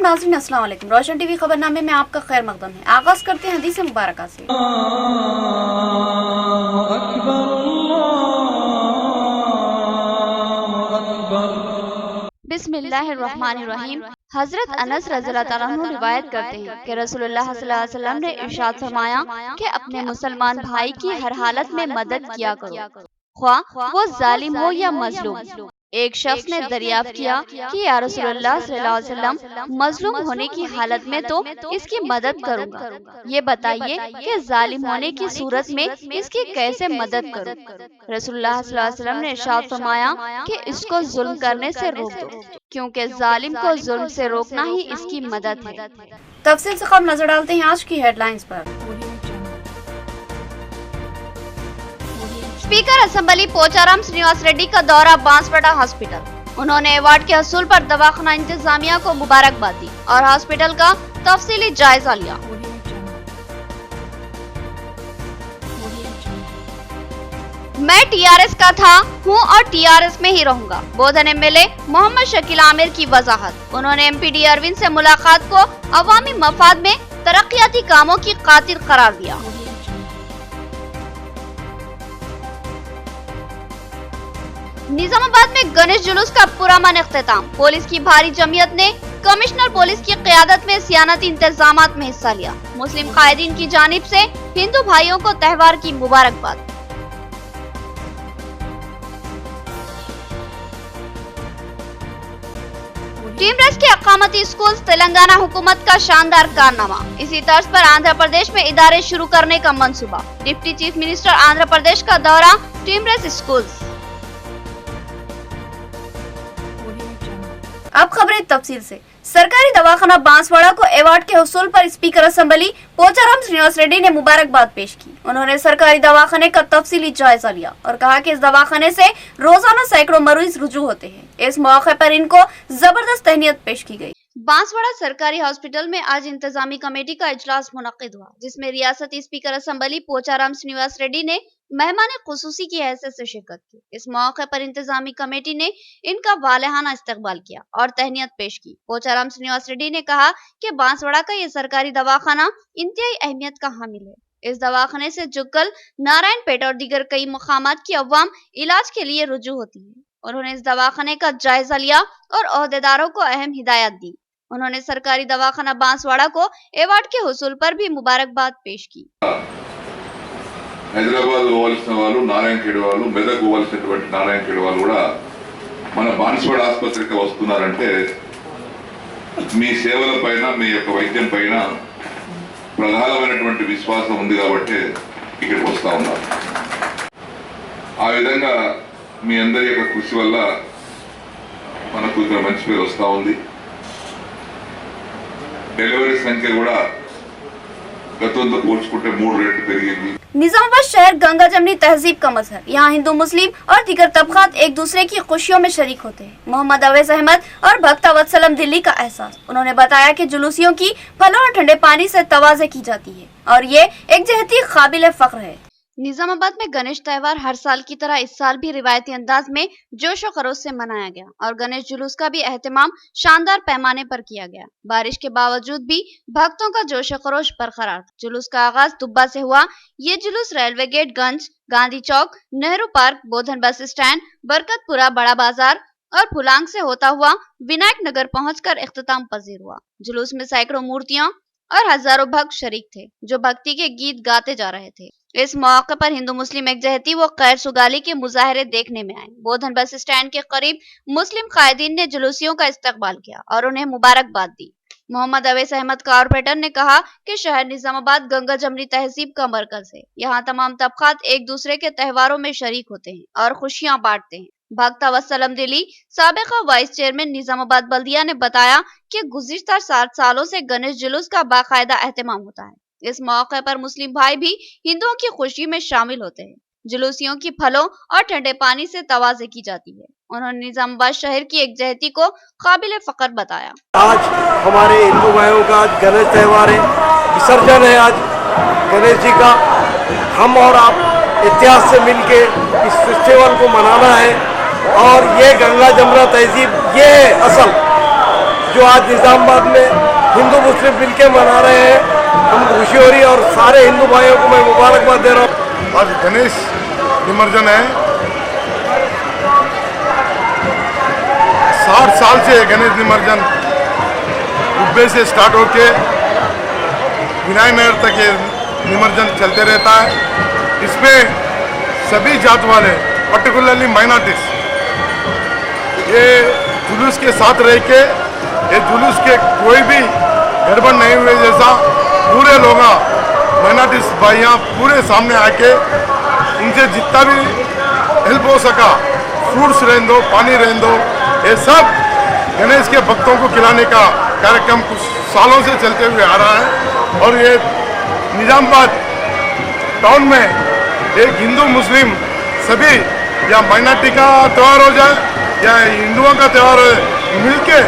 नाज़रीन अस्सलाम वालेकुम। रोशन टीवी खबरनामे में आपका खैर मकदम है। आगाज करते हैं हदीस मुबारक से। बिस्मिल्लाहिर्रहमानिर्रहीम। हजरत अनस रज़ियल्लाहु ताला अन्हु रिवायत करते हैं कि रसूलुल्लाह सल्लल्लाहु अलैहि वसल्लम ने इरशाद फरमाया कि अपने मुसलमान भाई की हर हालत में मदद किया करो, ख्वाह वो जालिम हो या मजलूम। एक शख्स ने दरियाफ्त किया कि या रसूलुल्लाह सल्लल्लाहु अलैहि वसल्लम, मजलूम होने की हालत में तो इसकी मदद करूंगा, ये बताइए कि जालिम होने की सूरत में इसकी कैसे मदद करूं। रसूलुल्लाह सल्लल्लाहु अलैहि वसल्लम ने इरशाद फरमाया कि इसको जुल्म करने से रोक दो, क्योंकि जालिम को जुल्म से रोकना ही इसकी मदद है। तफसील से कम नजर डालते हैं आज की हेडलाइंस पर। स्पीकर असेंबली पोचाराम श्रीनिवास रेड्डी का दौरा बांसवाड़ा हॉस्पिटल। उन्होंने अवार्ड के हसूल पर दवाखाना इंतजामिया को मुबारकबाद दी और हॉस्पिटल का तफसीली जायजा लिया। मैं टीआरएस का था, हूँ और टीआरएस में ही रहूंगा। बोधन एमएलए मोहम्मद शकील आमिर की वजाहत। उन्होंने एमपीडी अरविंद से मुलाकात को अवामी मफाद में तरक्याती कामों की खातिर करार दिया। निजामाबाद में गणेश जुलूस का पुरअमन इख्तिताम। पुलिस की भारी जमीयत ने कमिश्नर पुलिस की क़यादत में सियानती इंतजामात में हिस्सा लिया। मुस्लिम कायदीन की जानिब से हिंदू भाइयों को त्योहार की मुबारकबाद। टीम रेस के अकामती स्कूल तेलंगाना हुकूमत का शानदार कारनामा। इसी तर्ज पर आंध्र प्रदेश में इदारे शुरू करने का मंसूबा। डिप्टी चीफ मिनिस्टर आंध्र प्रदेश का दौरा टीम रेस स्कूल। अब खबरें तफसील से। सरकारी दवाखाना बांसवाड़ा को अवार्ड के हुसूल पर स्पीकर असेंबली पोचाराम श्रीनिवास रेड्डी ने मुबारकबाद पेश की। उन्होंने सरकारी दवाखाने का तफसीली जायजा लिया और कहा कि इस दवाखाने से रोजाना सैकड़ों मरीज रुजू होते हैं। इस मौके पर इनको जबरदस्त तहनीत पेश की गई। बांसवाड़ा सरकारी हॉस्पिटल में आज इंतजामी कमेटी का इजलास मुनक्किद हुआ, जिसमें रियासती स्पीकर असेंबली पोचाराम श्रीनिवास रेड्डी ने मेहमान खुसूसी की हैसियत से शिरकत की। इस मौके पर इंतजामी कमेटी ने इनका वालेहाना इस्तकबाल किया और तहनीत पेश की। पोचाराम श्रीनिवास रेड्डी ने कहा कि बांसवाड़ा का ये सरकारी दवाखाना इंतहाई अहमियत का हामिल है। इस दवाखाने से जुग्गल, नारायणपेट और दीगर कई मकामात की अवाम इलाज के लिए रुजू होती है। उन्होंने इस दवाखाने का जायजा लिया और ओहदेदारों को अहम हिदायत दी। उन्होंने सरकारी दवाखाना बांसवाड़ा को अवार्ड के हुसूल पर भी मुबारकबाद पेश की। హైదరాబాద్ పోవాల్సిన వాళ్ళు, నారాయణఖేడ్ వాళ్ళు, మెదక్ పోవాల్సినటువంటి నారాయణఖేడ్ వాళ్ళు కూడా మన బాన్స్వాడ ఆసుపత్రికి వస్తున్నారంటే మీ సేవల పైన, మీ యొక్క వైద్యం పైన ప్రధానమైనటువంటి విశ్వాసం ఉంది కాబట్టి ఇక్కడికి వస్తూ ఉన్నారు. ఆ విధంగా మీ అందరి యొక్క కృషి వల్ల మనకు ఇక్కడ మంచి పేరు వస్తూ ఉంది. డెలివరీ సంఖ్య కూడా గతంతో పోల్చుకుంటే 3 రెట్లు పెరిగింది. निजामाबाद शहर गंगा जमनी तहजीब का मजहर। यहाँ हिंदू, मुस्लिम और दीगर तबकात एक दूसरे की खुशियों में शरीक होते हैं। मोहम्मद अवैस अहमद और भक्ता वत्सलम दिल्ली का एहसास। उन्होंने बताया कि जुलूसियों की फलों और ठंडे पानी से तवाज़े की जाती है और ये एक जहती काबिल फख्र है। निजामाबाद में गणेश त्योहार हर साल की तरह इस साल भी रिवायती अंदाज में जोश और खरोश से मनाया गया और गणेश जुलूस का भी एहतमाम शानदार पैमाने पर किया गया। बारिश के बावजूद भी भक्तों का जोश और खरोश बरकरार था। जुलूस का आगाज दुब्बा से हुआ। ये जुलूस रेलवे गेट, गंज, गांधी चौक, नेहरू पार्क, बोधन बस स्टैंड, बरकतपुरा, बड़ा बाजार और फुलांग से होता हुआ विनायक नगर पहुंचकर इख्तिताम पजीर हुआ। जुलूस में सैकड़ों मूर्तियां और हजारों भक्त शरीक थे, जो भक्ति के गीत गाते जा रहे थे। इस मौके पर हिंदू मुस्लिम एकजहती व खैर सुगाली के मुजाहरे देखने में आए। बोधन बस स्टैंड के करीब मुस्लिम कायदीन ने जुलूसियों का इस्तकबाल किया और उन्हें मुबारकबाद दी। मोहम्मद अवैस अहमद कारपोरेटर ने कहा कि शहर निजामाबाद गंगा जमनी तहजीब का मरकज है। यहाँ तमाम तबकात एक दूसरे के त्योहारों में शरीक होते हैं और खुशियाँ बांटते हैं। भक्ता वत्सलम दिल्ली, साबिका वाइस चेयरमैन निजामाबाद बल्दिया ने बताया कि गुज़िश्ता 7 सालों से गणेश जुलूस का बाकायदा एहतमाम होता है। इस मौके पर मुस्लिम भाई भी हिंदुओं की खुशी में शामिल होते हैं। जुलूसियों की फलों और ठंडे पानी से तवाज़े की जाती है। उन्होंने निजामाबाद शहर की एकजहती को काबिल फख्र बताया। आज हमारे हिंदू भाइयों का गणेश त्योहार है, विसर्जन है आज गणेश जी का। हम और आप इतिहास से मिलके इस फेस्टिवल को मनाना है और ये गंगा जमुना तहजीब, ये असल जो आज निजामाबाद में हिंदू मुस्लिम मिलके मना रहे हैं, हम खुशी हो रही है और सारे हिंदू भाइयों को मैं मुबारकबाद दे रहा हूँ। आज गणेश निमज्जन है। 60 साल से गणेश निमज्जन उब्बे से स्टार्ट होके विनायक तक ये निमज्जन चलते रहता है। इसमें सभी जात वाले पर्टिकुलरली माइनॉरिटीज ये जुलूस के साथ रह के ये जुलूस के कोई भी गड़बड़ नहीं हुए जैसा पूरे लोग माइनॉरिटीज भाइयाँ पूरे सामने आके उनसे जितना भी हेल्प हो सका फ्रूट्स रहने दो, पानी रहने दो, ये सब गणेश के भक्तों को खिलाने का कार्यक्रम कुछ सालों से चलते हुए आ रहा है। और ये निजामाबाद टाउन में एक हिंदू मुस्लिम सभी या माइनॉरिटी का त्यौहार हो जाए या हिंदुओं का त्यौहार हो, मिलके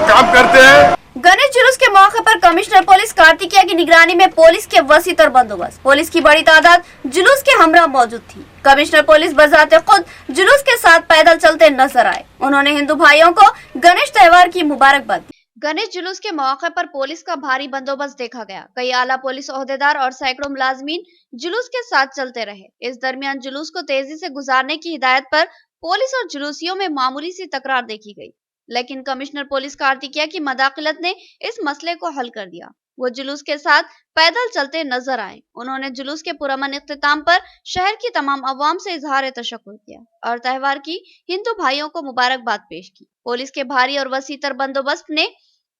काम करते हैं। गणेश जुलूस के मौके पर कमिश्नर पुलिस कार्तिकेया की निगरानी में पुलिस के वसीतर बंदोबस्त, पुलिस की बड़ी तादाद जुलूस के हमरा मौजूद थी। कमिश्नर पुलिस बजाते खुद जुलूस के साथ पैदल चलते नजर आए। उन्होंने हिंदू भाइयों को गणेश त्योहार की मुबारकबाद दी। गणेश जुलूस के मौके पर पुलिस का भारी बंदोबस्त देखा गया। कई आला पुलिस ओहदेदार और सैकड़ों मुलाजमीन जुलूस के साथ चलते रहे। इस दरमियान जुलूस को तेजी से गुजारने की हिदायत पर पुलिस और जुलूसियों में मामूली सी तकरार देखी गई, लेकिन कमिश्नर पुलिस कार्तिकेया की मदाखलत ने इस मसले को हल कर दिया। वो जुलूस के साथ पैदल चलते नजर आए। उन्होंने जुलूस के पुरअमन इख्तिताम पर शहर की तमाम अवाम से इजहार तशक्कुर किया और त्योहार की हिंदू भाइयों को मुबारकबाद पेश की। पुलिस के भारी और वसीतर बंदोबस्त ने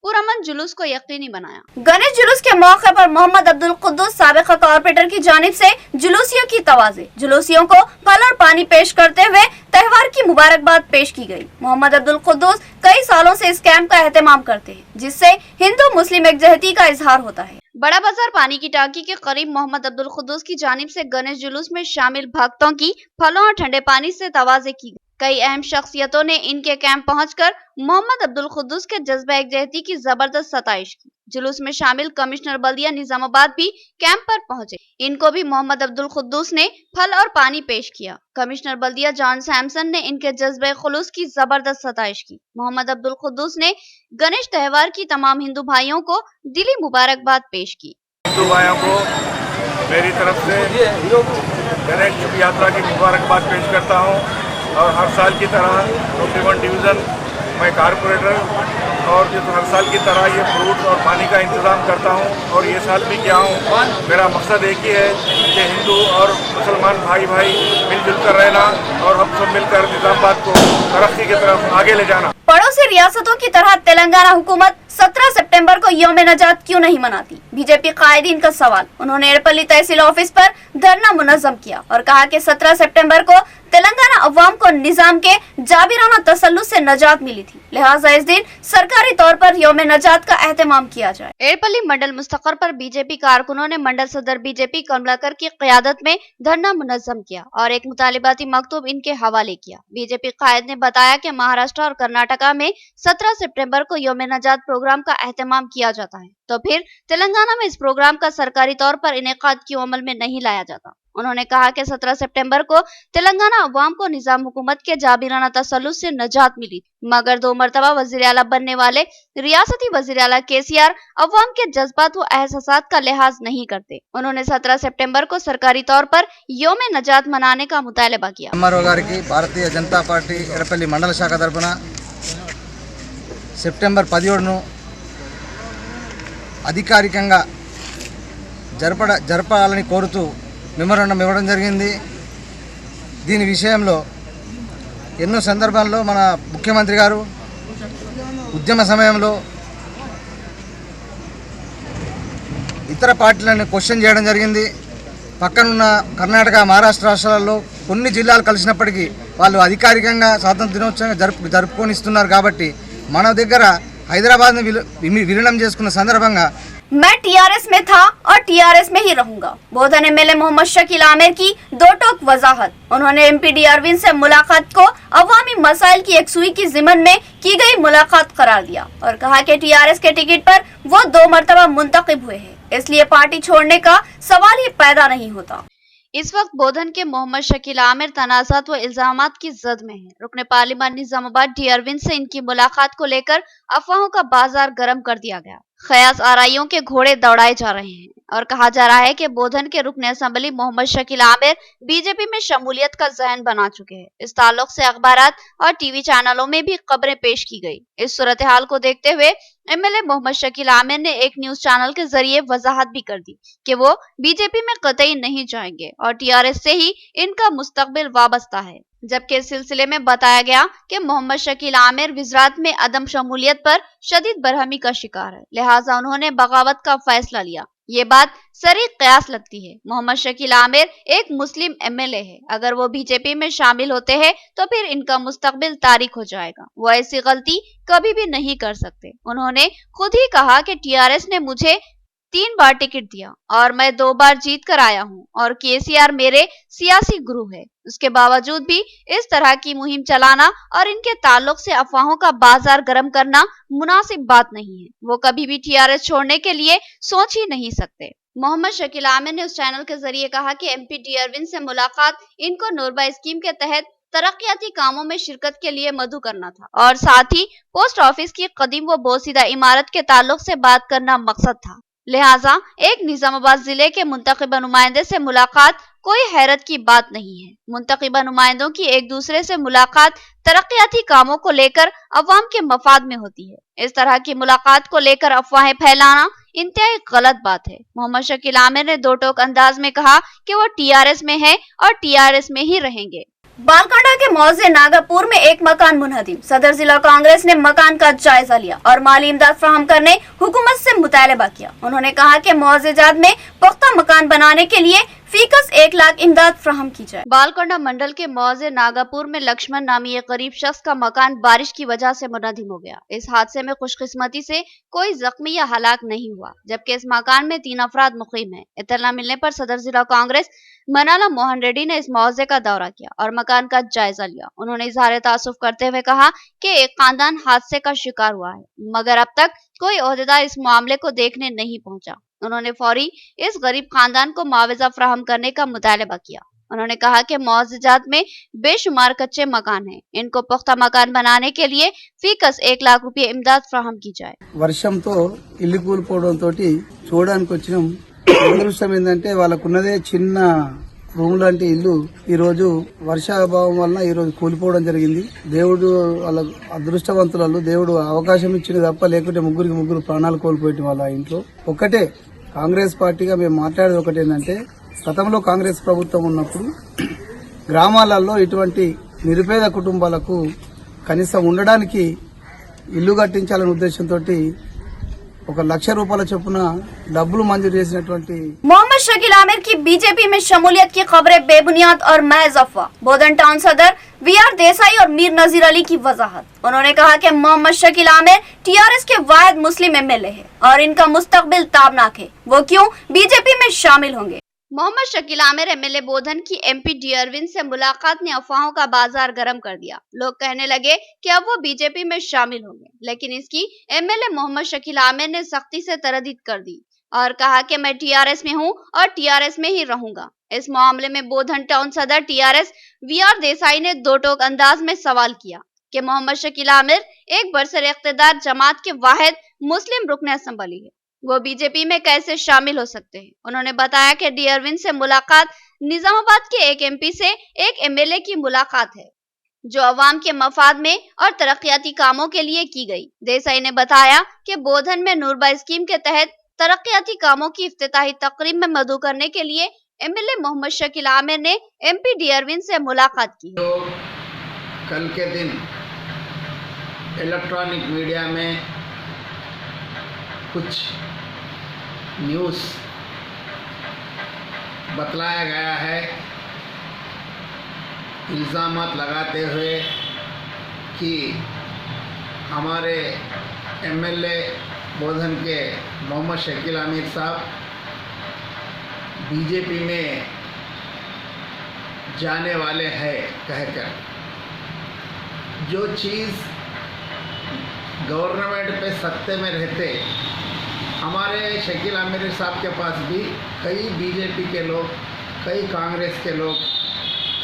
पुरअमन जुलूस को यकीनी बनाया। गणेश जुलूस के मौके पर मोहम्मद अब्दुल कुद्दूस साबिक़ कॉर्पोरेटर की जानिब से जुलूसियों की तवाज़े, जुलूसियों को फल और पानी पेश करते हुए त्योहार की मुबारकबाद पेश की गई। मोहम्मद अब्दुल कुद्दूस कई सालों से इस कैंप का एहतमाम करते हैं, जिससे हिंदू मुस्लिम एकजहती का इजहार होता है। बड़ा बाजार पानी की टांकी के करीब मोहम्मद अब्दुल कुद्दूस की जानिब से गणेश जुलूस में शामिल भक्तों की फलों और ठंडे पानी से तवाज़े की गई। कई अहम शख्सियतों ने इनके कैंप पहुंचकर मोहम्मद अब्दुल कुद्दूस के जज्बा एकजहती की जबरदस्त सताइश की। जुलूस में शामिल कमिश्नर बल्दिया निजामाबाद भी कैंप पर पहुंचे। इनको भी मोहम्मद अब्दुल कुद्दूस ने फल और पानी पेश किया। कमिश्नर बल्दिया जॉन सैमसन ने इनके जज्बे खुलूस की जबरदस्त सताइश की। मोहम्मद अब्दुल कुद्दूस ने गणेश त्योहार की तमाम हिंदू भाइयों को दिली मुबारकबाद पेश की। हिंदू भाइयों को मेरी तरफ से गणेश शुभ यात्रा की मुबारकबाद पेश करता हूँ और हर साल की तरह 21 डिवीज़न मैं कारपोरेटर और जो हर साल की तरह ये फ्रूट्स और पानी का इंतज़ाम करता हूँ और ये साल भी किया हूँ। मेरा मकसद एक ही है कि हिंदू और मुसलमान भाई भाई मिलजुल कर रहना और हम सब मिलकर निजामाबाद को तरक्की की तरफ आगे ले जाना। पड़ोसी रियासतों की तरह तेलंगाना हुकूमत 17 सितंबर को यौम नजात क्यों नहीं मनाती? बीजेपी कायदीन का सवाल। उन्होंने एड़पल्ली तहसील ऑफिस पर धरना मुनज़्ज़म किया और कहा कि 17 सितंबर को तेलंगाना अवाम को निजाम के जाबिराना तसल्लुत से नजात मिली थी, लिहाजा इस दिन सरकारी तौर पर यौम नजात का एहतमाम किया जाए। एड़पल्ली मंडल मुस्तकर पर बीजेपी कारकुनों ने मंडल सदर बीजेपी कमलाकर की क़यादत में धरना मुनज़्ज़म किया और एक मुतालिबाती मकतूब इनके हवाले किया। बीजेपी कायद ने बताया कि महाराष्ट्र और कर्नाटका में 17 सितंबर को यौम नजात प्रोग्राम का एहतमाम किया जाता है, तो फिर तेलंगाना में इस प्रोग्राम का सरकारी तौर पर इनेकाद क्यों अमल में नहीं लाया जाता? उन्होंने कहा कि 17 सितंबर को तेलंगाना अवाम को निजाम हुकूमत के जाबिराना तसल्लुत से नजात मिली, मगर 2 मरतबा वजीर आला बनने वाले रियासती वजीर आला केसीआर अवाम के जज्बात व एहसासात का लिहाज नहीं करते। उन्होंने 17 सितंबर को सरकारी तौर पर यौम नजात मनाने का मुतालबा किया। ఎంఆర్ఓ గారికి భారతీయ జనతా పార్టీ ఎడపల్లి మండల శాఖ తరపున సెప్టెంబర్ 17ను అధికారికంగా జరపాలని కోరుతూ మెమోరాండం ఇవ్వడం జరిగింది। దీని విషయంలో ఎన్నో సందర్భాల్లో మన ముఖ్యమంత్రి గారు ఉద్యమ సమయంలో ఇతర పార్టీలను క్వశ్చన్ చేయడం జరిగింది। పక్కనున్న కర్ణాటక మహారాష్ట్ర రాష్ట్రాలలో కొన్ని జిల్లాలు కలిసినప్పటికీ వాళ్ళు అధికారికంగా స్వాతంత్ర దినోత్సవం జరుపుకొనిస్తున్నారు కాబట్టి మన దగ్గర హైదరాబాద్ని విలీనం చేసుకున్న సందర్భంగా मैं टीआरएस में था और टीआरएस में ही रहूंगा। बोधन एमएलए मोहम्मद शकील आमिर की दो टोक वजाहत। उन्होंने एमपीडी अरविंद से मुलाकात को अवामी मसाइल की एकसुई की जिमन में की गई मुलाकात करार दिया और कहा कि टीआरएस के टिकट पर वो 2 मरतबा मुंतखब हुए हैं, इसलिए पार्टी छोड़ने का सवाल ही पैदा नहीं होता। इस वक्त बोधन के मोहम्मद शकील आमिर तनाज़ात व इल्जामात की जद में है। रुकने पार्लिमान निजामाबाद डी अरविंद से इनकी मुलाकात को लेकर अफवाहों का बाजार गर्म कर दिया गया। खयास आरआईओं के घोड़े दौड़ाए जा रहे हैं और कहा जा रहा है कि बोधन के रुकन असेंबली मोहम्मद शकील आमिर बीजेपी में शमूलियत का जहन बना चुके हैं। इस ताल्लुक से अखबारात और टीवी चैनलों में भी खबरें पेश की गई। इस सूरत हाल को देखते हुए एमएलए मोहम्मद शकील आमिर ने एक न्यूज चैनल के जरिए वजाहत भी कर दी कि वो बीजेपी में कतई नहीं जाएंगे और टीआरएस से ही इनका मुस्तकबिल वाबस्ता है। जबकि इस सिलसिले में बताया गया कि मोहम्मद शकील आमिर विज़रात में अदम शमूलियत पर शदीद बरहमी का शिकार है, लिहाजा उन्होंने बगावत का फैसला लिया। ये बात सरी कयास लगती है। मोहम्मद शकील आमिर एक मुस्लिम एमएलए है, अगर वो बीजेपी में शामिल होते हैं तो फिर इनका मुस्तकबिल तारीख हो जाएगा। वो ऐसी गलती कभी भी नहीं कर सकते। उन्होंने खुद ही कहा कि टीआरएस ने मुझे 3 बार टिकट दिया और मैं 2 बार जीत कर आया हूँ और केसीआर मेरे सियासी गुरु है। उसके बावजूद भी इस तरह की मुहिम चलाना और इनके ताल्लुक से अफवाहों का बाजार गर्म करना मुनासिब बात नहीं है। वो कभी भी टीआरएस छोड़ने के लिए सोच ही नहीं सकते। मोहम्मद शकील आमिर ने उस चैनल के जरिए कहा कि एमपी डी अरविंद से मुलाकात इनको नूरबा स्कीम के तहत तरक्याती कामों में शिरकत के लिए मदऊ करना था और साथ ही पोस्ट ऑफिस की कदीम व बोसीदा इमारत के ताल्लुक से बात करना मकसद था। लिहाजा एक निजामाबाद जिले के मुंतखबा नुमाइंदे से मुलाकात कोई हैरत की बात नहीं है। मुंतखबा नुमाइंदों की एक दूसरे से मुलाकात तरक्याती कामों को लेकर अवाम के मफाद में होती है। इस तरह की मुलाकात को लेकर अफवाहें फैलाना इंतहाई गलत बात है। मोहम्मद शकील आमिर ने दो टोक अंदाज में कहा कि वो टीआरएस में है और टीआरएस में ही रहेंगे। बालकांडा के मौजे नागापुर में एक मकान मुनहदिम। सदर जिला कांग्रेस ने मकान का जायजा लिया और माली इमदाद फराहम करने हुकूमत से मुतालबा किया। उन्होंने कहा कि मौजेजात में पुख्ता मकान बनाने के लिए फीकस 1 लाख इमदाद फराहम की जाए। बालकांडा मंडल के मौजे नागापुर में लक्ष्मण नामी एक गरीब शख्स का मकान बारिश की वजह से मुनहदिम हो गया। इस हादसे में खुशकिस्मती से कोई जख्मी या हलाक नहीं हुआ, जबकि इस मकान में 3 अफराद मुकीम हैं। इत्तला मिलने पर सदर जिला कांग्रेस मनाला मोहन रेड्डी ने इस मौजे का दौरा किया और मकान का जायजा लिया। उन्होंने इजहार तासुफ करते हुए कहा कि एक खानदान हादसे का शिकार हुआ है, मगर अब तक कोई ओहदेदार इस मामले को देखने नहीं पहुंचा। उन्होंने फौरी इस गरीब खानदान को मुआवजा फराहम करने का मुतालबा किया। उन्होंने कहा कि मौजूदात में बेशुमार कच्चे मकान हैं, इनको पुख्ता मकान बनाने के लिए फीकस 1 लाख रुपये इमदाद फराहम की जाए। వర్షంతో ఇల్లు కూలిపోవడంతో చూడడానికి వచ్చినాం. అదృష్టం ఏంటంటే వాళ్ళకున్నదే చిన్న రూమ్ లాంటి ఇల్లు ఈ రోజు వర్షాభావం వలన ఈ రోజు కూలిపోవడం జరిగింది. దేవుడు వాళ్ళ అదృష్టవంతులు, దేవుడు అవకాశం ఇచ్చింది తప్ప లేకుంటే ముగ్గురు ప్రాణాలు కోల్పోయి వాళ్ళ ఇంట్లో. ఒక్కటే కాంగ్రెస్ పార్టీగా మేము మాట్లాడేది ఒకటి ఏంటంటే, గతంలో కాంగ్రెస్ ప్రభుత్వం ఉన్నప్పుడు గ్రామాలలో ఇటువంటి నిరుపేద కుటుంబాలకు కనీసం ఉండడానికి ఇల్లు కట్టించాలనే ఉద్దేశంతో 1 లక్ష రూపాయల చొప్పున డబ్బులు మంజూరు చేసినటువంటి मोहम्मद शकील आमिर की बीजेपी में शमूलियत की खबरें बेबुनियाद और महज अफवाह। बोधन टाउन सदर वीआर देसाई और मीर नजीर अली की वजाहत। उन्होंने कहा कि मोहम्मद शकील आमिर टीआरएस के वाहिद मुस्लिम एमएलए है और इनका मुस्तकबिल ताबनाक है, वो क्यों बीजेपी में शामिल होंगे। मोहम्मद शकील आमिर एमएलए बोधन की एमपी डी अरविंद से मुलाकात ने अफवाहों का बाजार गर्म कर दिया। लोग कहने लगे कि अब वो बीजेपी में शामिल होंगे, लेकिन इसकी एमएलए मोहम्मद शकील आमिर ने सख्ती से तरदीद कर दी और कहा कि मैं टीआरएस में हूं और टीआरएस में ही रहूंगा। इस मामले में बोधन टाउन सदर टीआरएस वीआर देसाई ने दो टोक अंदाज में सवाल किया कि मोहम्मद शकील आमिर एक बरसर इख्तिदार जमात के वाहिद मुस्लिम रुकन असेंबली है, वो बीजेपी में कैसे शामिल हो सकते हैं। उन्होंने बताया कि डी अरविंद से मुलाकात निजामाबाद के एक एमपी से एक एमएलए की मुलाकात है, जो अवाम के मफाद में और तरक्याती कामों के लिए की गई। देसाई ने बताया कि बोधन में नूरबा स्कीम के तहत तरक्याती कामों की इफ्तिताही तकरीब में मदऊ करने के लिए एमएलए मोहम्मद शकील आमिर ने एमपी डी अरविंद से मुलाकात की। तो कल के दिन इलेक्ट्रॉनिक मीडिया में कुछ न्यूज़ बतलाया गया है, इल्ज़ामात लगाते हुए कि हमारे एमएलए बोधन के मोहम्मद शकील आमिर साहब बीजेपी में जाने वाले हैं कहकर, जो चीज़ गवर्नमेंट पे सत्ते में रहते हमारे शकील आमिर साहब के पास भी कई बीजेपी के लोग, कई कांग्रेस के लोग,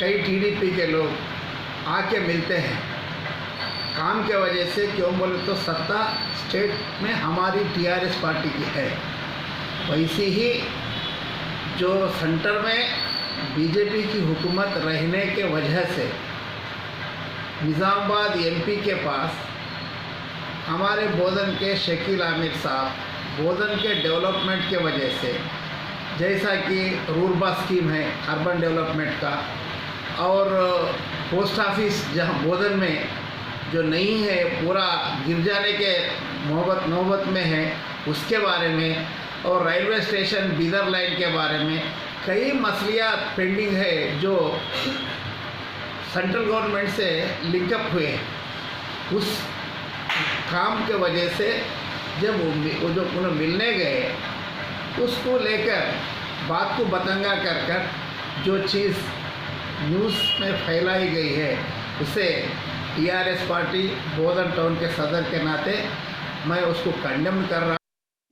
कई टीडीपी के लोग आके मिलते हैं। काम के वजह से, क्यों बोले तो सत्ता स्टेट में हमारी टीआरएस पार्टी की है, वैसे ही जो सेंटर में बीजेपी की हुकूमत रहने के वजह से निज़ामाबाद एमपी के पास हमारे बोधन के शकील आमिर साहब बोधन के डेवलपमेंट के वजह से, जैसा कि रूरबा स्कीम है अर्बन डेवलपमेंट का, और पोस्ट ऑफिस जहां बोधन में जो नहीं है पूरा गिर जाने के नौबत में है, उसके बारे में, और रेलवे स्टेशन बीदर लाइन के बारे में कई मसलियात पेंडिंग है जो सेंट्रल गवर्नमेंट से लिंकअप हुए हैं। उस काम के वजह से जब वो जो उन्हें मिलने गए, उसको लेकर बात को बतंगा कर कर जो चीज़ न्यूज़ में फैलाई गई है, उसे टीआरएस पार्टी बोधन टाउन के सदर के नाते मैं उसको कंडेम कर रहा।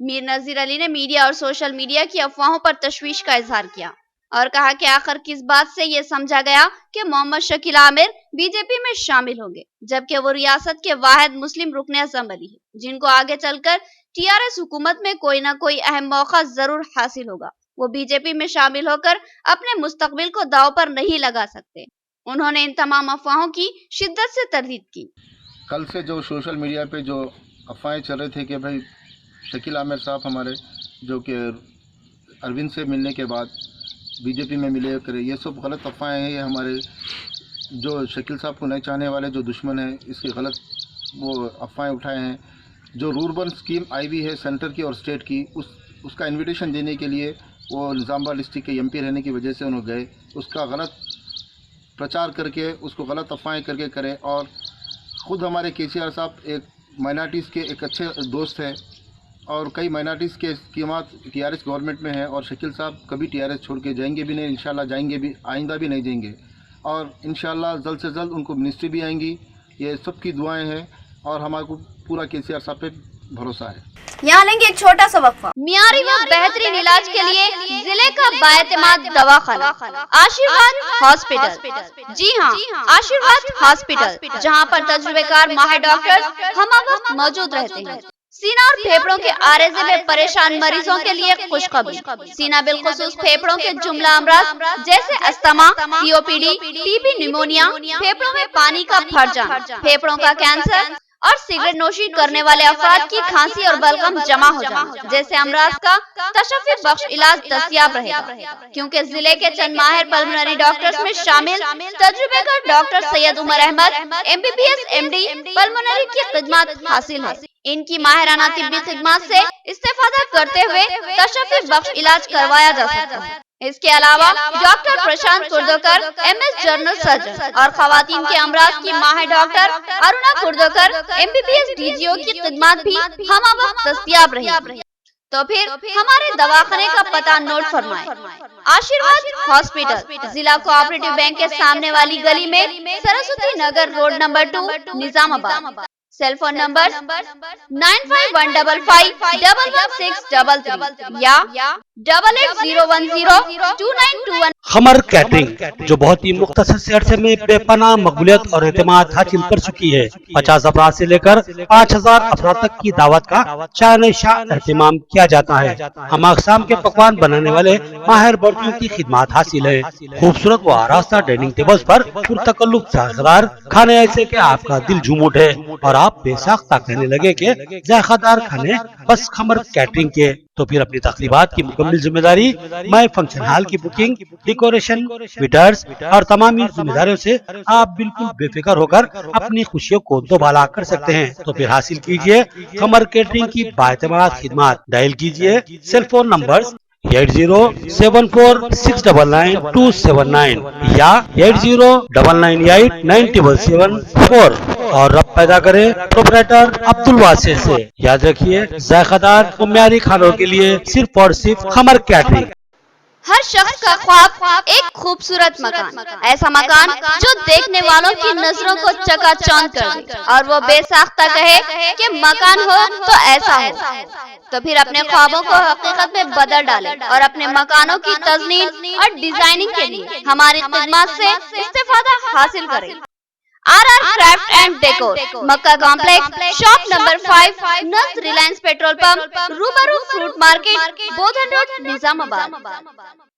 मीर नज़ीर अली ने मीडिया और सोशल मीडिया की अफवाहों पर तशवीश का इजहार किया और कहा कि आखिर किस बात से ये समझा गया कि मोहम्मद शकील आमिर बीजेपी में शामिल होंगे, जबकि वो रियासत के वाहिद मुस्लिम रुकने असम्बली है, जिनको आगे चलकर टीआरएस हुकूमत में कोई ना कोई अहम मौका जरूर हासिल होगा। वो बीजेपी में शामिल होकर अपने मुस्तकबिल को दांव पर नहीं लगा सकते। उन्होंने इन तमाम अफवाहों की शिद्दत से तरदीद की। कल से जो सोशल मीडिया पे जो अफवाहें चल रहे थे कि भाई शकील आमिर साहब हमारे जो कि अरविंद से मिलने के बाद बीजेपी में मिले करे, ये सब गलत अफवाहें हैं। ये हमारे जो शकील साहब को नहीं चाहने वाले जो दुश्मन हैं, इसके गलत वो अफवाहें उठाए हैं। जो रूरबन स्कीम आई हुई है सेंटर की और स्टेट की, उसका इन्विटेशन देने के लिए वो निज़ामाबाद डिस्ट्रिक्ट के एमपी रहने की वजह से उन्होंने गए, उसका गलत प्रचार करके उसको गलत अफवाहें करके करें। और ख़ुद हमारे केसीआर साहब एक माइनॉरिटीज़ के एक अच्छे दोस्त हैं और कई माइनॉरिटीज़ के स्कीमात टीआरएस गवर्नमेंट में है, और शकील साहब कभी टीआरएस छोड़ के जाएंगे भी नहीं, इंशाल्लाह जाएंगे भी, आइंदा भी नहीं जाएंगे, और इंशाल्लाह जल्द से जल्द उनको मिनिस्ट्री भी आएंगी। ये सबकी दुआएं हैं और हमारे को पूरा केसीआर साहब पे भरोसा है। यहाँ लेंगे एक छोटा सा वक्फा। मियारी व बेहतरीन इलाज के लिए जिले का बाएतमाद दवाखाना आशीर्वाद हॉस्पिटल। जी हाँ, आशीर्वाद हॉस्पिटल, जहाँ पर तजुर्बेकार माहिर डॉक्टर हम वक्त मौजूद रहते हैं। सीना और फेफड़ों के आरेजे में परेशान मरीजों के लिए खुशखबरी। सीना बिलखुसूस फेफड़ों के जुमला अमराज जैसे अस्थमा, सीओपीडी, टीबी, निमोनिया, फेफड़ों में पानी का भर जाना, फेफड़ों का कैंसर और सिगरेट नोशी करने वाले अफराद की खांसी और बलगम जमा हो जाना जैसे अमराज का तशफ़्फ़ी बख्श इलाज दस्तयाब रहेगा, क्योंकि जिले के चंद माहिर पल्मोनरी डॉक्टर्स में शामिल तजुर्बेकार doctor Syed Umar Ahmad MBBS MD pulmonary की खिदमत हासिल है। इनकी माहिराना तिब्बी खिदमत से इस्तेफादा करते हुए तशफ़्फ़ी बख्श इलाज करवाया जा सकता है। इसके अलावा डॉक्टर प्रशांत कुर्दोकर MS जनरल सर्जन और खवातीन के अमराज की माहिर डॉक्टर अरुणा कुर्दोकर MBBS DGO की खिदमत भी हम वक्त दस्तयाब रही। तो फिर हमारे दवाखाने का पता नोट फरमाएं। आशीर्वाद हॉस्पिटल, जिला कोऑपरेटिव बैंक के सामने वाली गली में, Saraswati Nagar road number 2, Nizamabad. Cell phone number 9515511633 या 8801029221। खमर कैटरिंग जो बहुत ही मुख्तसर से अरसे में बेपनाह मकबूलियत और एतमाद हासिल कर चुकी है। 50 अफराद से लेकर 5000 अफराद तक की दावत का शान शाह एहतमाम किया जाता है। हम अक़साम के पकवान बनाने वाले माहिर बर्तियों की खिदमत हासिल है। खूबसूरत व आरास्ता डाइनिंग टेबल्स पर पुरतकल्लुफ़ जायकेदार खाने ऐसे के आपका दिल झूम उठे और आप बेसाख्ता कहने लगे कि जायकेदार खाने बस खमर कैटरिंग के। तो फिर अपनी तकरीबात की मुकम्मल जिम्मेदारी माय फंक्शन हॉल की बुकिंग, डेकोरेशन, वेटर्स और तमाम जिम्मेदारियों से आप बिल्कुल बेफिक्र होकर अपनी खुशियों को दोबाला कर सकते हैं। तो फिर हासिल कीजिए खमर कैटरिंग की बाएतमाद खिदमत। डायल कीजिए सेल फोन नंबर 8074699279 या 8099897774 और रब पैदा करें प्रोपराइटर अब्दुल वासिर से। याद रखिए, जायकेदार और म्यारी खानों के लिए सिर्फ और सिर्फ खमर कैटरिंग। हर शख्स का ख्वाब एक खूबसूरत मकान, ऐसा मकान जो देखने वालों की नजरों को चकाचौंध कर दे और वो बेसाख्ता कहे कि मकान हो तो ऐसा हो। तो फिर अपने ख्वाबों को हकीकत में बदल डालें और अपने मकानों की तज़नीन और डिजाइनिंग के लिए हमारी खिदमत से इस्तेफादा हासिल करें। RR Craft and Decor, Makka Complex, Shop number 5, Naz Reliance Petrol Pump, Rubaru Fruit Market, Bodhan Road, Nizamabad.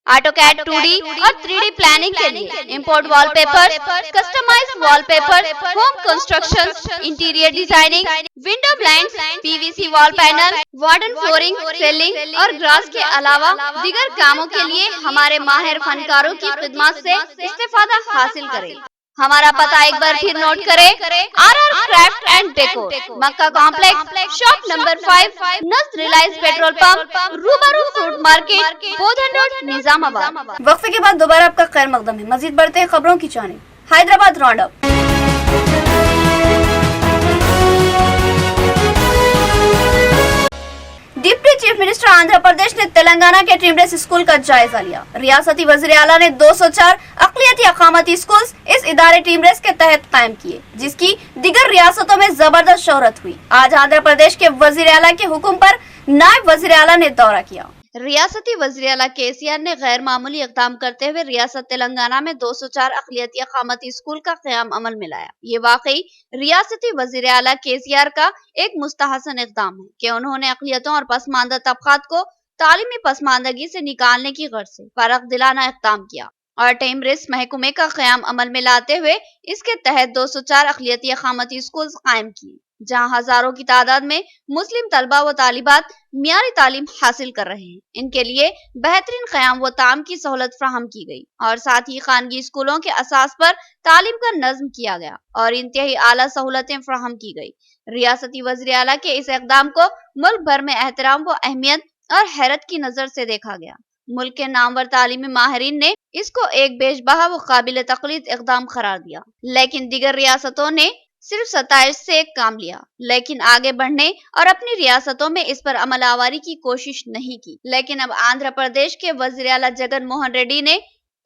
AutoCAD 2D और 3D प्लानिंग के लिए import wallpaper, customized wallpaper, home construction, interior designing, window blinds, PVC wall panel, wooden flooring, ceiling और glass के अलावा दीगर कामों के लिए हमारे माहिर फनकारों की खिदमत से इस्तेफादा हासिल करें। हमारा पता एक बार फिर नोट करें, RR Craft and Decor, Mecca complex, shop number 5, नज रिलायंस पेट्रोल पंप, रूबरू फ्रूट मार्केट, बोधन रोड, निजामाबाद। वक्फे के बाद दोबारा आपका खैर मकदम है। मजीद बढ़ते हैं खबरों की जानिब। Hyderabad round up. Deputy chief minister Andhra Pradesh ने तेलंगाना के टीमरेस स्कूल का जायजा लिया। रियासती वजीर आला ने 204 अक़लियती अक़ामती स्कूल इस इदारे टीमरेस के तहत कायम किए, जिसकी दिगर रियासतों में जबरदस्त शोहरत हुई। आज आंध्र प्रदेश के वजीर आला के हुक्म पर नायब वजीर आला ने दौरा किया। रियासती वज़ीर आला केसीआर ने गैर मामूली इक़दाम करते हुए रियासत तेलंगाना में 204 अक़लियती अक़ामती स्कूल का क़याम अमल में लाया। ये वाकई रियासती वज़ीर आला केसीआर का एक मुस्तहसन इक़दाम है कि उन्होंने अक़लियतों और पसमानदा तबक़ात को तालीमी पसमानदगी से निकालने की गर्ज से फ़र्क दिलाना इक़दाम किया और टीमरेस महकमे का क़याम अमल में लाते हुए इसके तहत 204 अक़लियती अक़ामती स्कूल कायम किए, जहां हजारों की तादाद में मुस्लिम तलबा व तालिबात मियारी तालीम हासिल कर रहे हैं। इनके लिए बेहतरीन क़याम व ताम की सहूलत फराहम की गई और साथ ही खानगी स्कूलों के असास पर तालीम का नज़्म किया गया और इंतहाई आला सहूलतें फराहम की गई। रियासती वज़ीर आला के इस इक़दाम को मुल्क भर में एहतराम व अहमियत और हैरत की नजर से देखा गया। मुल्क के नामवर तालीमी माहिरीन ने इसको एक बेशबहा व काबिल तक़लीद इक़दाम करार दिया, लेकिन दीगर रियासतों ने सिर्फ 27 से एक काम लिया, लेकिन आगे बढ़ने और अपनी रियासतों में इस पर अमल आवारी की कोशिश नहीं की। लेकिन अब आंध्र प्रदेश के वज़ीर आला जगन मोहन रेड्डी ने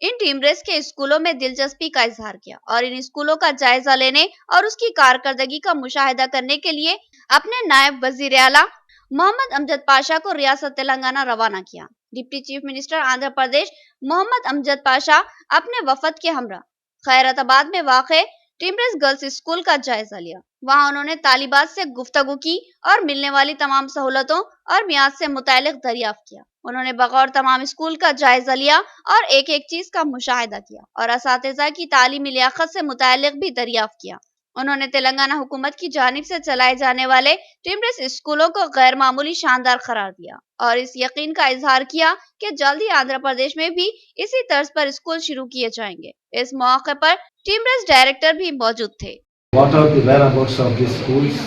इन टीमरेस के स्कूलों में दिलचस्पी का इजहार किया और इन स्कूलों का जायजा लेने और उसकी कारकर्दगी का मुशाहिदा करने के लिए अपने नायब वज़ीर आला मोहम्मद अमजद पाशा को रियासत तेलंगाना रवाना किया। डिप्टी चीफ मिनिस्टर आंध्र प्रदेश मोहम्मद अमजद पाशा अपने वफद के हमरा खैरताबाद में वाक़े टीमरेस गर्ल्स स्कूल का जायजा लिया। वहां उन्होंने तालिबात से गुफ्तगू की और मिलने वाली तमाम सहूलतों और मियाद से मुतालिक दरियाफ्त किया। उन्होंने बगौर तमाम स्कूल का जायजा लिया और एक एक चीज का मुशाहिदा किया और असातिज़ा की तालीमी लियाकत से मुतालिक भी दरियाफ्त किया। उन्होंने तेलंगाना हुकूमत की जानिब से चलाए जाने वाले टीमरेस स्कूलों को गैर मामूली शानदार करार दिया और इस यकीन का इजहार किया कि जल्द ही आंध्र प्रदेश में भी इसी तर्ज पर स्कूल शुरू किए जाएंगे। इस मौके पर टीमरेस डायरेक्टर भी मौजूद थे। What are the whereabouts of these schools?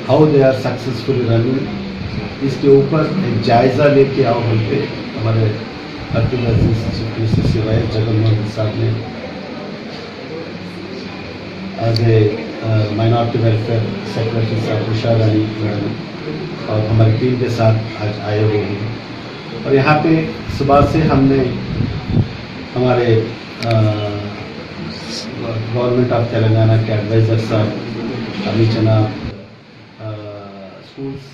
How they are successfully running? इसके ऊपर एक जायजा लेके आओ बोलते हमारे सिवाय जगनमोहन साहब ने as a minority welfare secretary साहब उषा रानी मैडम और हमारी टीम के साथ आज आए हुए हैं और यहाँ पे सुबह से हमने हमारे गवर्नमेंट ऑफ तेलंगाना के एडवाइजर साहब अमीचना schools,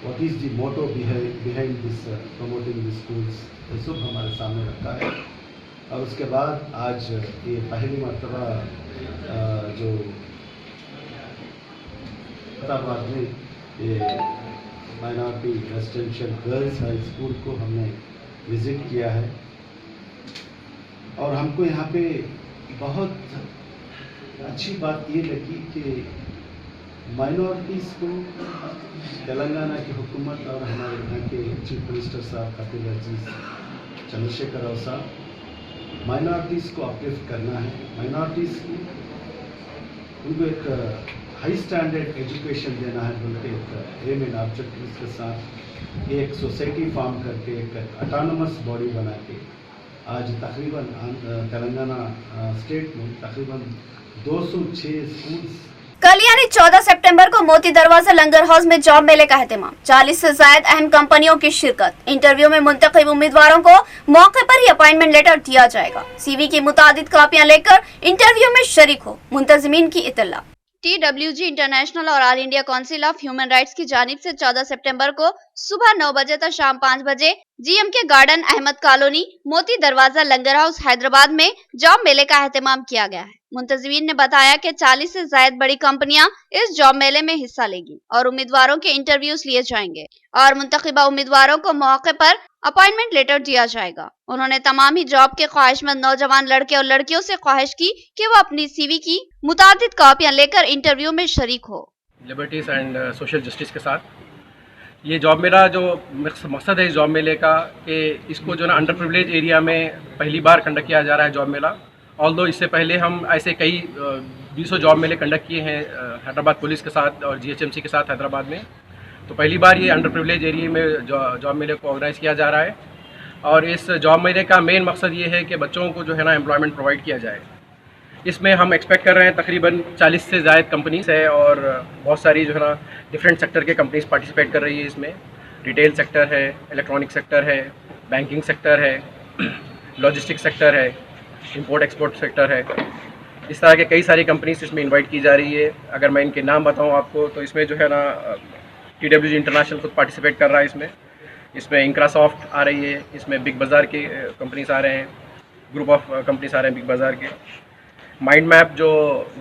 what is the motto behind this promoting the schools, ये सब हमारे सामने रखा है और उसके बाद आज ये पहली मर्तबा जो हैदराबाद में ये minority residential girls high school को हमने विज़िट किया है और हमको यहाँ पे बहुत अच्छी बात ये लगी कि माइनॉरिटीज़ को तेलंगाना की हुकूमत और हमारे यहाँ के चीफ मिनिस्टर साहब कपिल अजीज चंद्रशेखर राव साहब माइनॉरिटीज़ को अपलिफ्ट करना है, माइनॉरिटीज़ उनको एक हाई स्टैंडर्ड एजुकेशन देना है बोल के एक एम एंड ऑब्जेक्टिव के साथ एक सोसाइटी फॉर्म करके एक ऑटोनमस बॉडी बना के आज तकरीबन तेलंगाना स्टेट में तकरीबन 206 स्कूल्स। कल यानी 14 सितंबर को मोती दरवाजा लंगर हाउस में जॉब मेले का एहतमाम, 40 से ज्यादा अहम कंपनियों की शिरकत। इंटरव्यू में मुंतखब उम्मीदवारों को मौके पर ही अपॉइंटमेंट लेटर दिया जाएगा। सीवी की मुतादिद कापियां लेकर इंटरव्यू में शरीक हो, मुंतजिमीन की इत्तला। TWG इंटरनेशनल और all India council of human rights की जानिब से 14 सितंबर को सुबह 9 बजे तक शाम 5 बजे GMK गार्डन अहमद कॉलोनी मोती दरवाजा लंगर हाउस हैदराबाद में जॉब मेले का एहतमाम किया गया है। मुंतज़मीन ने बताया कि 40 से ज्यादा बड़ी कंपनियां इस जॉब मेले में हिस्सा लेगी और उम्मीदवारों के इंटरव्यूज लिए जाएंगे और मुंतखबा उम्मीदवारों को मौके पर अपॉइंटमेंट लेटर दिया जाएगा। उन्होंने तमाम ही जॉब के ख्वाहिशमंद नौजवान लड़के और लड़कियों से ख्वाहिश की कि वो अपनी सीवी की मुतादिद कॉपियां लेकर इंटरव्यू में शरीक हो। लिबर्टीज एंड सोशल जस्टिस के साथ ये जॉब मेला जो मकसद है इस जॉब मेले का कि इसको जो ना अंडर प्रिविलेज एरिया में पहली बार कंडक्ट किया जा रहा है जॉब मेला। ऑल्दो इससे पहले हम ऐसे कई 200 जॉब मेले कंडक्ट किए हैं हैदराबाद पुलिस के साथ और GHMC के साथ हैदराबाद में। तो पहली बार ये अंडर प्रिविलेज एरिया में जॉब मेले को ऑर्गेनाइज़ किया जा रहा है और इस जॉब मेले का मेन मकसद ये है कि बच्चों को जो है ना एम्प्लॉयमेंट प्रोवाइड किया जाए। इसमें हम एक्सपेक्ट कर रहे हैं तकरीबन 40 से ज़्यादा कंपनीज है और बहुत सारी जो है ना डिफरेंट सेक्टर के कंपनीज पार्टिसिपेट कर रही है। इसमें रिटेल सेक्टर है, इलेक्ट्रॉनिक सेक्टर है, बैंकिंग सेक्टर है, लॉजिस्टिक सेक्टर है, इंपोर्ट एक्सपोर्ट सेक्टर है। इस तरह के कई सारी कंपनीज इसमें इनवाइट की जा रही है। अगर मैं इनके नाम बताऊं आपको तो इसमें जो है ना TWG इंटरनेशनल खुद पार्टिसिपेट कर रहा है। इसमें इंक्रासॉफ्ट आ रही है, इसमें बिग बाज़ार के कंपनीज आ रहे हैं, ग्रुप ऑफ कंपनीज आ रहे हैं बिग बाज़ार के। माइंड मैप जो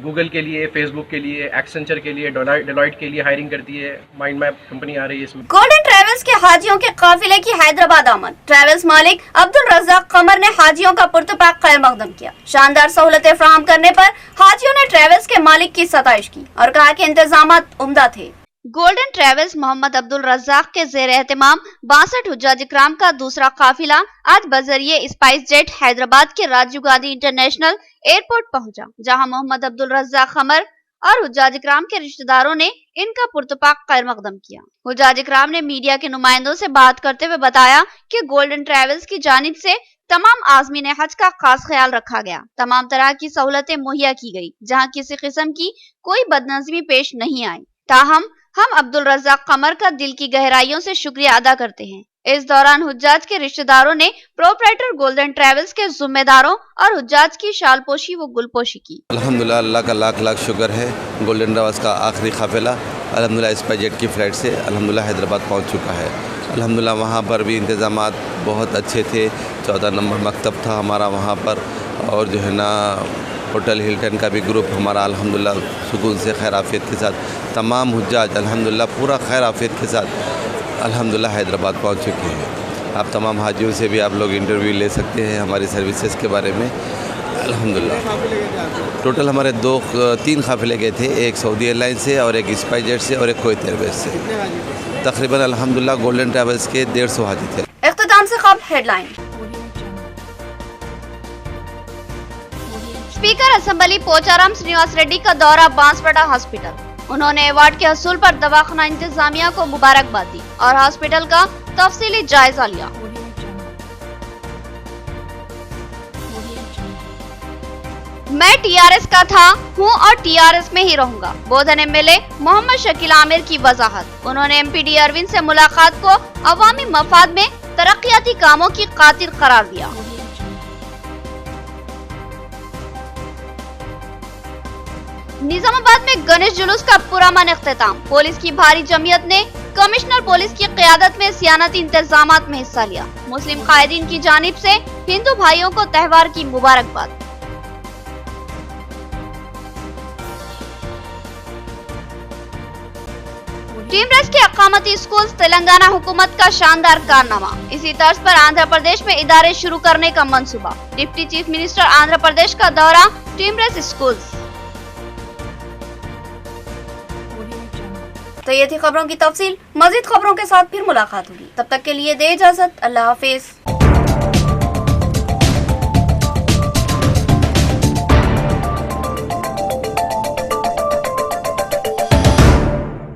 गूगल के लिए, फेसबुक के लिए, एक्सेंचर के लिए, डेलॉइट के लिए हायरिंग करती है, माइंड मैप कंपनी आ रही है इसमें। गोल्डन ट्रेवल्स के हाजियों के काफिले की हैदराबाद आमद। ट्रेवल्स मालिक अब्दुल रज़ाक कमर ने हाजियों का पुरतपाक खैर मकदम किया। शानदार सहूलतें फराहम करने पर हाजियों ने ट्रेवल्स के मालिक की सताइश की और कहा कि इंतजामात उम्दा थे। गोल्डन ट्रेवल्स मोहम्मद अब्दुल रज़ाक के ज़ेर एहतमाम 62 हुज्जाज इकराम का दूसरा काफिला आज बजरिए स्पाइस जेट हैदराबाद के राजीव गांधी इंटरनेशनल एयरपोर्ट पहुंचा, जहां मोहम्मद अब्दुल रज़ाक कमर और हुज्जाज इकराम के रिश्तेदारों ने इनका पुरतपाक खैर मकदम किया। हुज्जाज इकराम ने मीडिया के नुमाइंदों से बात करते हुए बताया कि गोल्डन ट्रेवल्स की जानिब से तमाम आज़मीन हज का खास ख्याल रखा गया। तमाम तरह की सहूलतें मुहैया की गई, जहाँ किसी किस्म की कोई बदनज़मी पेश नहीं आई। ताहम हम अब्दुल रज़ाक कमर का दिल की गहराइयों से शुक्रिया अदा करते हैं। इस दौरान हुज्जाज के रिश्तेदारों ने प्रोपराइटर गोल्डन ट्रेवल्स के जिम्मेदारों और हुज्जाज की शालपोशी व गुलपोशी की। अल्हम्दुलिल्लाह, अल्लाह का लाख लाख शुक्र है। गोल्डन ट्रेवल्स का आखिरी काफिला अल्हम्दुलिल्लाह स्पाइस जेट की फ़्लाइट से अल्हम्दुलिल्लाह हैदराबाद पहुंच चुका है। अल्हम्दुलिल्लाह वहाँ पर भी इंतज़ामात बहुत अच्छे थे। 14 नंबर मकतब था हमारा वहाँ पर, और जो है ना होटल हिल्टन का भी ग्रुप हमारा अल्हम्दुलिल्लाह सुकून से खैर आफियत के साथ, तमाम हुज्जाज अल्हम्दुलिल्लाह पूरा खैर आफियत के साथ अल्हम्दुलिल्लाह हैदराबाद पहुंच चुके हैं। आप तमाम हाजियों से भी आप लोग इंटरव्यू ले सकते हैं हमारी सर्विसेज के बारे में। अल्हम्दुलिल्लाह टोटल हमारे 3 काफिले गए थे, एक सऊदी एयरलाइन से और एक स्पाइस जेट से और एक कुवैत एयरवेज से। तकरीबन अल्हम्दुलिल्लाह गोल्डन ट्रेवल्स के 150 हाजी थे। इख्तिताम से खबर headline. Speaker assembly Pocharam Srinivas Reddy का दौरा बांसवाड़ा हॉस्पिटल। उन्होंने अवार्ड के हसूल पर दवाखाना इंतजामिया को मुबारकबाद दी और हॉस्पिटल का तफसीली जायजा लिया। मैं TRS का था, हूँ और TRS में ही रहूंगा। बोधन MLA मोहम्मद शकील आमिर की वजाहत। उन्होंने MPD अरविंद से मुलाकात को अवामी मफाद में तरक्याती कामों की खातिर करार दिया। निजामाबाद में गणेश जुलूस का पुरअमन इख्तिताम। पुलिस की भारी जमीयत ने कमिश्नर पुलिस की क़यादत में सियानती इंतजामात में हिस्सा लिया। मुस्लिम कायदीन की जानिब से हिंदू भाइयों को त्योहार की मुबारकबाद। टीमरेस के अकामती स्कूल तेलंगाना हुकूमत का शानदार कारनामा। इसी तर्ज पर आंध्र प्रदेश में इदारे शुरू करने का मंसूबा। डिप्टी चीफ मिनिस्टर आंध्र प्रदेश का दौरा टीमरेस स्कूल्स। तो ये थी खबरों की तफसील। मजीद खबरों के साथ फिर मुलाकात होगी, तब तक के लिए दे इजाजत। अल्लाह हाफिज।